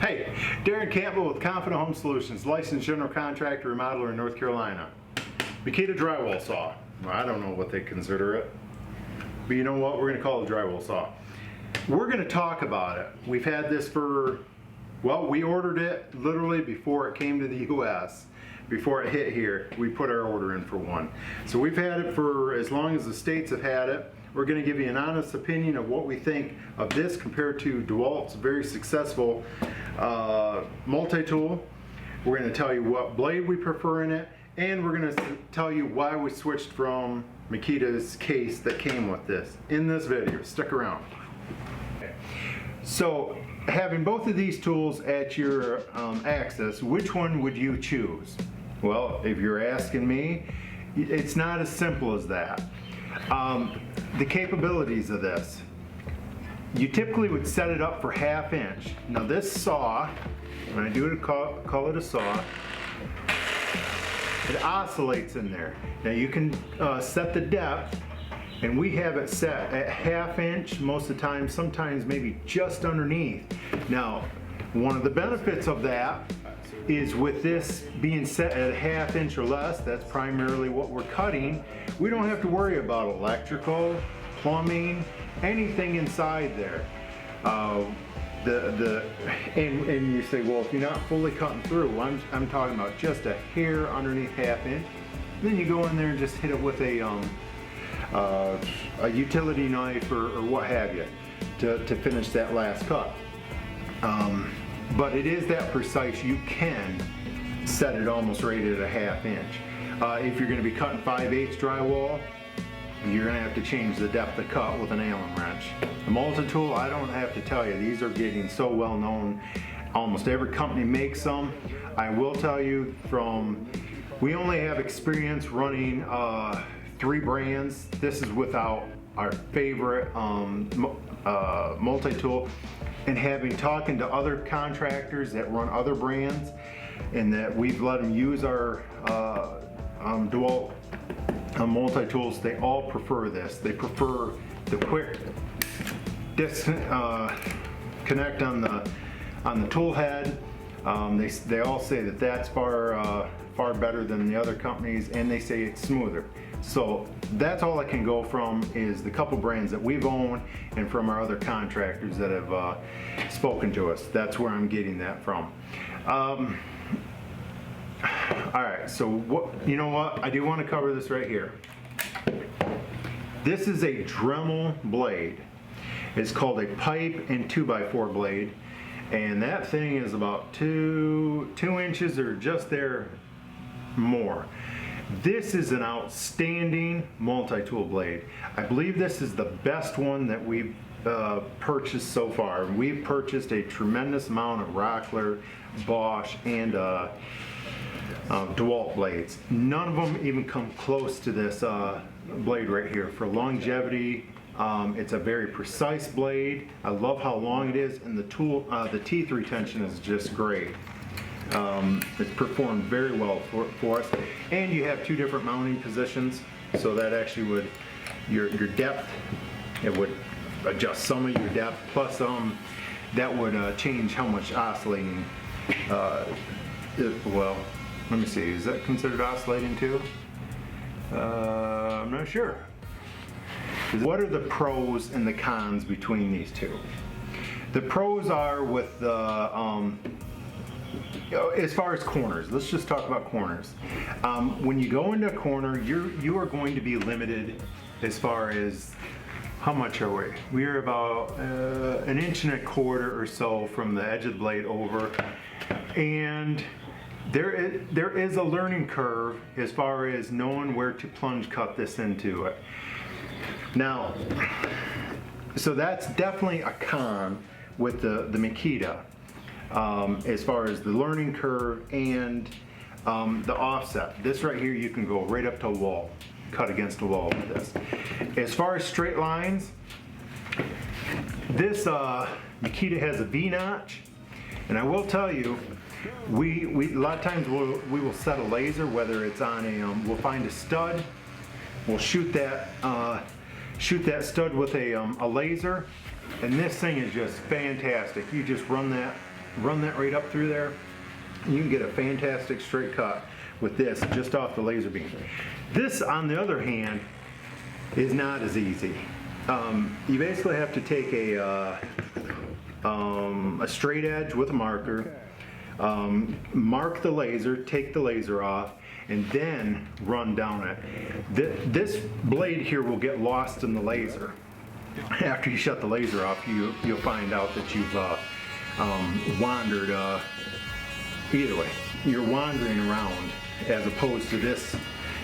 Hey, Darren Campbell with Confident Home Solutions, licensed general contractor, remodeler in North Carolina. Makita Drywall saw. Well, I don't know what they consider it, but you know what? We're going to call it a drywall saw. We're going to talk about it. We've had this for, well, we ordered it literally before it came to the US. Before it hit here, we put our order in for one. So we've had it for as long as the states have had it. We're going to give you an honest opinion of what we think of this compared to DeWALT's very successful multi-tool. We're going to tell you what blade we prefer in it, and we're going to tell you why we switched from Makita's case that came with this in this video. Stick around. So, having both of these tools at your access, which one would you choose? Well, if you're asking me, it's not as simple as that. The capabilities of this, you typically would set it up for 1/2 inch. Now this saw, when I do it, call it a saw, it oscillates in there. Now you can set the depth, and we have it set at 1/2 inch most of the time, sometimes maybe just underneath. Now, one of the benefits of that is with this being set at 1/2 inch or less, that's primarily what we're cutting, we don't have to worry about electrical, plumbing, anything inside there. And you say, well, if you're not fully cutting through, I'm talking about just a hair underneath 1/2 inch. Then you go in there and just hit it with a utility knife or what have you to finish that last cut. But it is that precise. You can set it almost right at a 1/2 inch. If you're going to be cutting 5/8 drywall, you're going to have to change the depth of cut with an Allen wrench. The multi-tool, I don't have to tell you, these are getting so well known. Almost every company makes them. I will tell you, we only have experience running 3 brands. This is without our favorite multi-tool. And talking to other contractors that run other brands, and that we've let them use our DeWALT multi-tools, they all prefer this. They prefer the quick connect on the tool head. They all say that that's far better than the other companies, and they say it's smoother. So that's all I can go from is the couple brands that we've owned and from our other contractors that have spoken to us. That's where I'm getting that from. Alright, so you know what? I do want to cover this right here. This is a Dremel blade. It's called a pipe and 2x4 blade, and that thing is about 2 inches or just there more. This is an outstanding multi-tool blade. I believe this is the best one that we've purchased so far. We've purchased a tremendous amount of Rockler, Bosch, and DeWALT blades. None of them even come close to this blade right here. For longevity, it's a very precise blade. I love how long it is, and the teeth retention is just great. It's performed very well for us, and you have 2 different mounting positions, so that actually would your depth, it would adjust some of your depth, plus that would change how much oscillating. Well, let me see, is that considered oscillating too? I'm not sure. What are the pros and the cons between these two? The pros are with the as far as corners, let's just talk about corners. When you go into a corner, you are going to be limited as far as how much are we? We are about 1.25 inches or so from the edge of the blade over, and there is a learning curve as far as knowing where to plunge cut this into it. Now, so that's definitely a con with the Makita. As far as the learning curve and the offset. This right here, you can go right up to a wall, cut against a wall with this. As far as straight lines, this Makita has a V-notch, and I will tell you, we a lot of times we will set a laser, whether it's on a we'll find a stud, we'll shoot that stud with a laser, and this thing is just fantastic. You just run that run that right up through there. You can get a fantastic straight cut with this just off the laser beam. This, on the other hand, is not as easy. You basically have to take a straight edge with a marker, mark the laser, take the laser off, and then run down it. This blade here will get lost in the laser. After you shut the laser off, you'll find out that you've wandered. Either way, you're wandering around, as opposed to this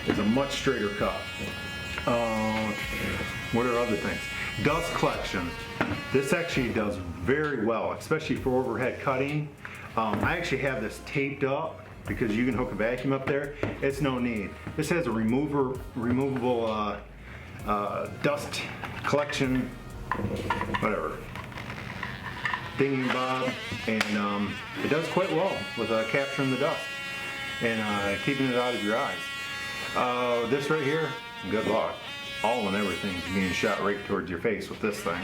is a much straighter cut. What are other things? Dust collection. This actually does very well, especially for overhead cutting. I actually have this taped up because you can hook a vacuum up there. It's no need. This has a removable dust collection, whatever, thingy bob, and it does quite well with capturing the dust and keeping it out of your eyes. This right here, good luck. All and everything's being shot right towards your face with this thing.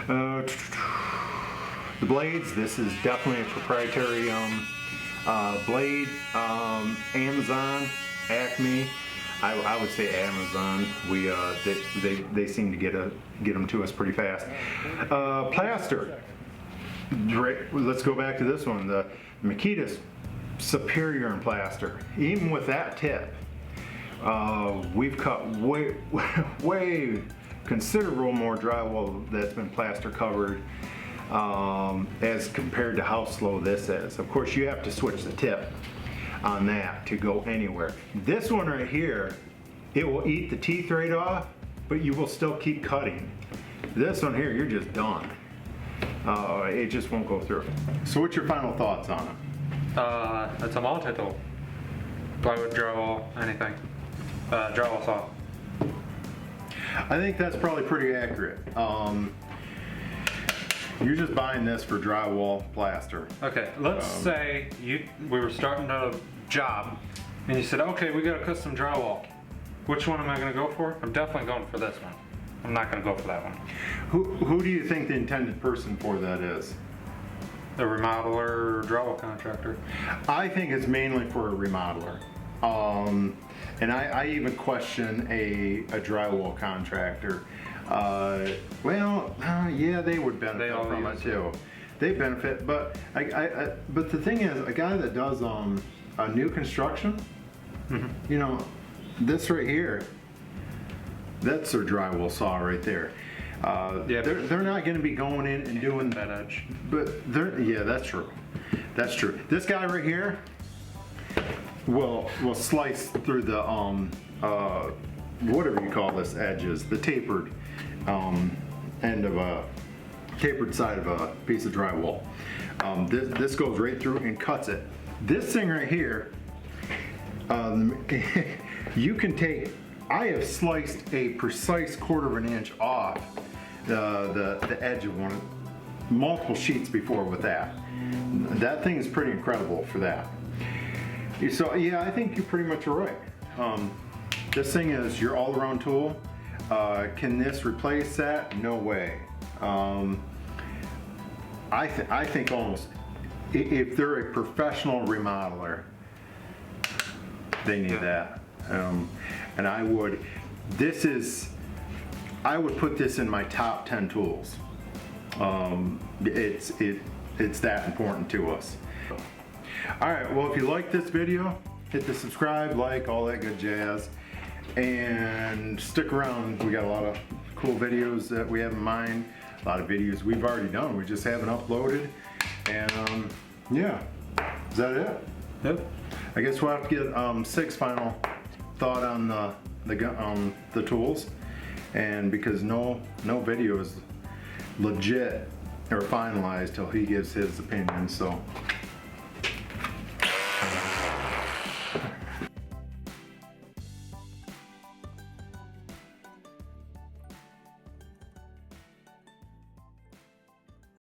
The blades, this is definitely a proprietary blade. Amazon, Acme, I would say Amazon. They seem to get them to us pretty fast. Plaster. Let's go back to this one. The Makita's superior in plaster. Even with that tip, we've cut way considerable more drywall that's been plaster covered as compared to how slow this is. Of course, you have to switch the tip on that to go anywhere. This one right here, it will eat the teeth right off, but you will still keep cutting. This one here, you're just done. It just won't go through. So what's your final thoughts on it? It's a multi-tool. Plywood, drywall, anything. Drywall saw. I think that's probably pretty accurate. You're just buying this for drywall plaster. Okay, let's say we were starting a job and you said, okay, we got to cut some drywall. Which one am I going to go for? I'm definitely going for this one. I'm not going to go for that one. Who do you think the intended person for that is? The remodeler or drywall contractor. I think it's mainly for a remodeler. And I even question a drywall contractor. Yeah, they would benefit from it too. They benefit, but but the thing is, a guy that does a new construction, you know, this right here, that's their drywall saw right there. Yeah, they're not going to be going in and doing that edge. But yeah, that's true. That's true. This guy right here will slice through the whatever you call this edges, the tapered end of a tapered side of a piece of drywall. This goes right through and cuts it. This thing right here, you can take. I have sliced a precise 1/4 of an inch off the edge of multiple sheets before with that. That thing is pretty incredible for that. So yeah, I think you're pretty much right. This thing is your all-around tool. Can this replace that? No way. I think almost, if they're a professional remodeler, they need that. And I would put this in my top 10 tools. It's that important to us. All right, well, if you like this video, hit the subscribe, like, all that good jazz, and stick around. We got a lot of cool videos that we have in mind, a lot of videos we've already done, we just haven't uploaded, and yeah, is that it? Yep. I guess we'll have to get Sig's final thought on the tools, and because no video is legit or finalized till he gives his opinion, so